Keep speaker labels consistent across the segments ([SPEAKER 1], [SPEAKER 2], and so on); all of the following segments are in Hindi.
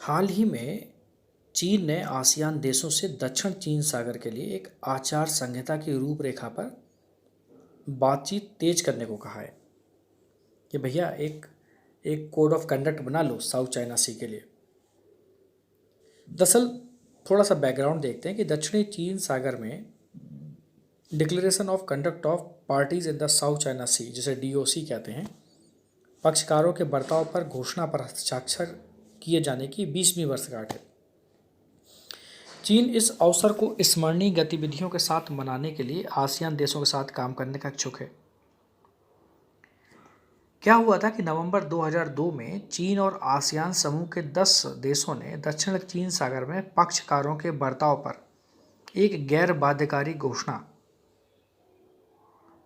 [SPEAKER 1] हाल ही में चीन ने आसियान देशों से दक्षिण चीन सागर के लिए एक आचार संहिता की रूपरेखा पर बातचीत तेज करने को कहा है कि भैया एक एक कोड ऑफ कंडक्ट बना लो साउथ चाइना सी के लिए। दरअसल थोड़ा सा बैकग्राउंड देखते हैं कि दक्षिणी चीन सागर में declaration of conduct of parties in the South China Sea, जिसे डीओसी कहते हैं, पक्षकारों के बर्ताव पर घोषणा पर हस्ताक्षर किए जाने की 20वीं वर्षगांठ है। चीन इस अवसर को स्मरणीय गतिविधियों के साथ मनाने के लिए आसियान देशों के साथ काम करने का इच्छुक है। क्या हुआ था कि नवंबर 2002 में चीन और आसियान समूह के 10 देशों ने दक्षिण चीन सागर में पक्षकारों के बर्ताव पर एक गैर बाध्यकारी घोषणा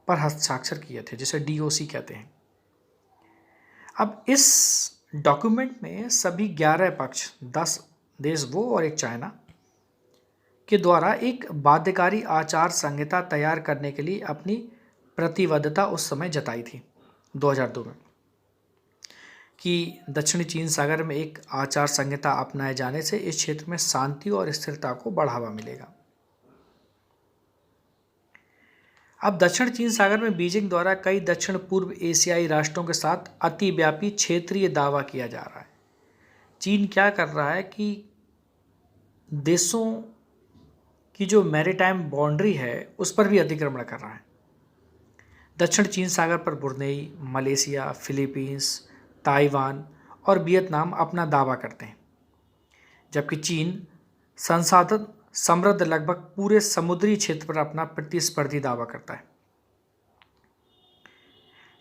[SPEAKER 1] पर हस्ताक्षर किए थे, जिसे डीओसी कहते हैं। अब इस डॉक्यूमेंट में सभी 11 पक्ष, 10 देश वो और एक चाइना के द्वारा एक बाध्यकारी आचार संहिता तैयार करने के लिए अपनी प्रतिबद्धता उस समय जताई थी 2002 में कि दक्षिणी चीन सागर में एक आचार संहिता अपनाए जाने से इस क्षेत्र में शांति और स्थिरता को बढ़ावा मिलेगा। अब दक्षिण चीन सागर में बीजिंग द्वारा कई दक्षिण पूर्व एशियाई राष्ट्रों के साथ अतिव्यापी क्षेत्रीय दावा किया जा रहा है। चीन क्या कर रहा है कि देशों की जो मैरीटाइम बाउंड्री है उस पर भी अतिक्रमण कर रहा है। दक्षिण चीन सागर पर ब्रुनेई, मलेशिया, फिलीपींस, ताइवान और वियतनाम अपना दावा करते हैं, जबकि चीन संसाधन समृद्ध लगभग पूरे समुद्री क्षेत्र पर अपना प्रतिस्पर्धी दावा करता है।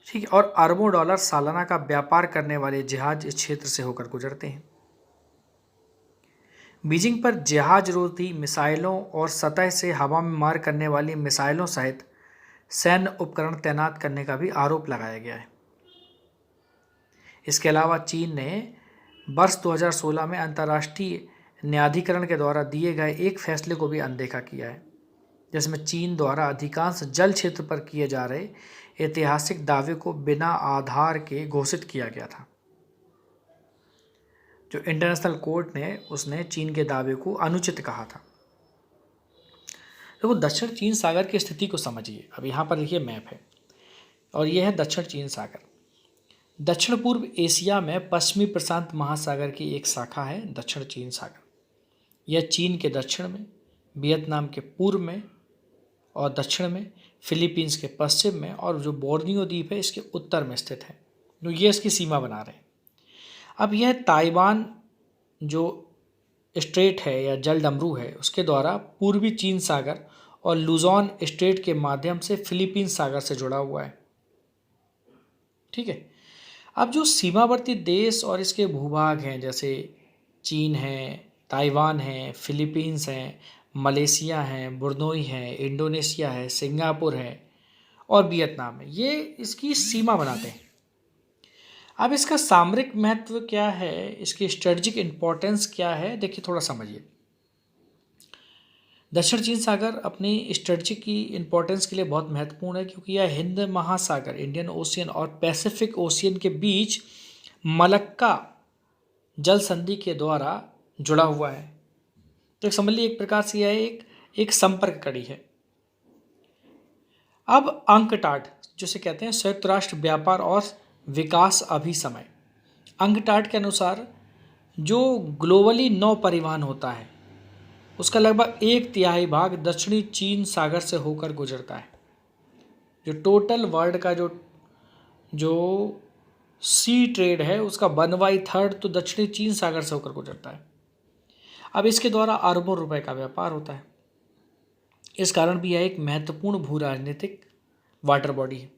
[SPEAKER 1] ठीक है, और अरबों डॉलर सालाना का व्यापार करने वाले जहाज इस क्षेत्र से होकर गुजरते हैं। बीजिंग पर जहाज रोधी मिसाइलों और सतह से हवा में मार करने वाली मिसाइलों सहित सैन्य उपकरण तैनात करने का भी आरोप लगाया गया है। इसके अलावा चीन ने वर्ष 2016 में अंतर्राष्ट्रीय न्यायाधिकरण के द्वारा दिए गए एक फैसले को भी अनदेखा किया है, जिसमें चीन द्वारा अधिकांश जल क्षेत्र पर किए जा रहे ऐतिहासिक दावे को बिना आधार के घोषित किया गया था। जो इंटरनेशनल कोर्ट ने उसने चीन के दावे को अनुचित कहा था। देखो, दक्षिण चीन सागर की स्थिति को समझिए। अब यहाँ पर देखिए मैप है और यह है दक्षिण चीन सागर। दक्षिण पूर्व एशिया में पश्चिमी प्रशांत महासागर की एक शाखा है दक्षिण चीन सागर। यह चीन के दक्षिण में, वियतनाम के पूर्व में और दक्षिण में, फिलीपींस के पश्चिम में और जो बोर्नियो द्वीप है इसके उत्तर में स्थित है। तो ये इसकी सीमा बना रहे हैं। अब यह ताइवान जो स्ट्रेट है या जल डमरू है उसके द्वारा पूर्वी चीन सागर और लुजॉन स्ट्रेट के माध्यम से फिलीपींस सागर से जुड़ा हुआ है। ठीक है। अब जो सीमावर्ती देश और इसके भूभाग हैं, जैसे चीन है, ताइवान है, फिलीपींस हैं, मलेशिया हैं, ब्रुनेई है, इंडोनेशिया है, सिंगापुर है और वियतनाम है, ये इसकी सीमा बनाते हैं। अब इसका सामरिक महत्व क्या है, इसकी स्ट्रेटजिक इंपॉर्टेंस क्या है, देखिए थोड़ा समझिए। दक्षिण चीन सागर अपनी स्ट्रेटजी की इंपॉर्टेंस के लिए बहुत महत्वपूर्ण है, क्योंकि यह हिंद महासागर, इंडियन ओशियन और पैसिफिक ओशियन के बीच मलक्का जल संधि के द्वारा जुड़ा हुआ है। तो समझ लीजिए एक प्रकार से यह एक संपर्क कड़ी है। अब अंकटाड जिसे कहते हैं संयुक्त राष्ट्र व्यापार और विकास अभिसमय, अंकटाड के अनुसार जो ग्लोबली नौ परिवहन होता है उसका लगभग 1/3 भाग दक्षिणी चीन सागर से होकर गुजरता है। जो टोटल वर्ल्ड का जो सी ट्रेड है उसका 1/3 तो दक्षिणी चीन सागर से होकर गुजरता है। अब इसके द्वारा अरबों रुपए का व्यापार होता है। इस कारण भी यह एक महत्वपूर्ण भू राजनीतिक वाटर बॉडी है।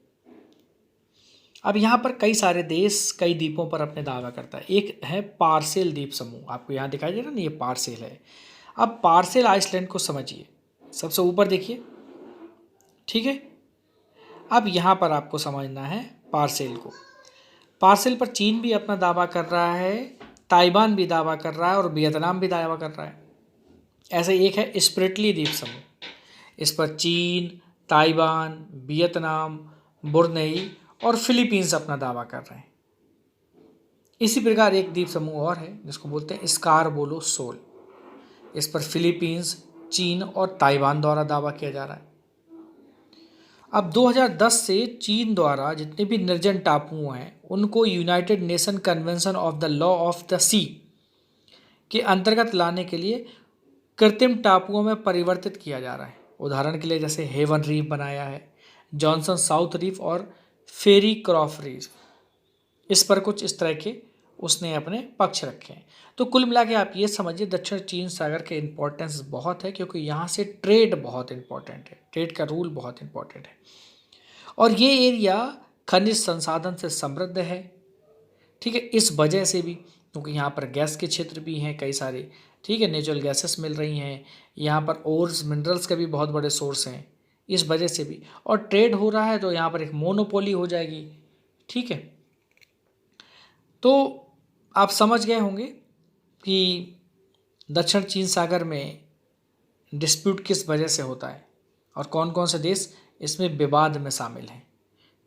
[SPEAKER 1] अब यहाँ पर कई सारे देश कई द्वीपों पर अपने दावा करता है। एक है पार्सेल द्वीप समूह, आपको यहाँ दिखाई दे रहा है ना, ये पार्सेल है। अब पार्सेल आइसलैंड को समझिए, सबसे ऊपर देखिए, ठीक है। अब यहाँ पर आपको समझना है पार्सेल को। पार्सेल पर चीन भी अपना दावा कर रहा है, ताइवान भी दावा कर रहा है और वियतनाम भी दावा कर रहा है। ऐसे एक है स्प्रिटली द्वीप समूह, इस पर चीन, ताइवान, वियतनाम, ब्रुनेई और फिलीपींस अपना दावा कर रहे हैं। इसी प्रकार एक द्वीप समूह और है जिसको बोलते हैं स्कारबोलो सोल। इस पर फिलीपींस, चीन और ताइवान द्वारा दावा किया जा रहा है। अब 2010 से चीन द्वारा जितने भी निर्जन टापू हैं उनको United Nation Convention of the Law of the Sea के अंतर्गत लाने के लिए कृत्रिम टापुओं में परिवर्तित किया जा रहा है। उदाहरण के लिए जैसे हेवन रीफ बनाया है, जॉनसन साउथ रीफ और फेरी क्रॉफ रीफ। इस पर कुछ इस तरह के उसने अपने पक्ष रखे हैं। तो कुल मिला के आप ये समझिए दक्षिण चीन सागर के इम्पोर्टेंस बहुत है, क्योंकि यहाँ से ट्रेड बहुत इंपॉर्टेंट है, ट्रेड का रूल बहुत इंपॉर्टेंट है। और ये एरिया खनिज संसाधन से समृद्ध है, ठीक है, इस वजह से भी, क्योंकि यहाँ पर गैस के क्षेत्र भी हैं कई सारे, ठीक है, नेचुरल गैसेस मिल रही हैं, यहाँ पर ओर्स मिनरल्स के भी बहुत बड़े सोर्स हैं, इस वजह से भी। और ट्रेड हो रहा है तो यहाँ पर एक मोनोपोली हो जाएगी, ठीक है। तो आप समझ गए होंगे कि दक्षिण चीन सागर में डिस्प्यूट किस वजह से होता है और कौन कौन से देश इसमें विवाद में शामिल हैं,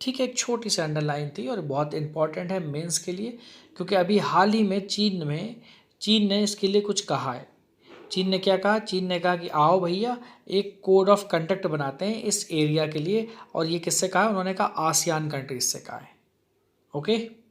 [SPEAKER 1] ठीक है। एक छोटी सी अंडरलाइन थी और बहुत इंपॉर्टेंट है मेंस के लिए, क्योंकि अभी हाल ही में चीन ने इसके लिए कुछ कहा है। चीन ने क्या कहा? चीन ने कहा कि आओ भैया एक कोड ऑफ कंडक्ट बनाते हैं इस एरिया के लिए, और ये किससे कहा है? उन्होंने कहा आसियान कंट्रीज से कहा है। ओके।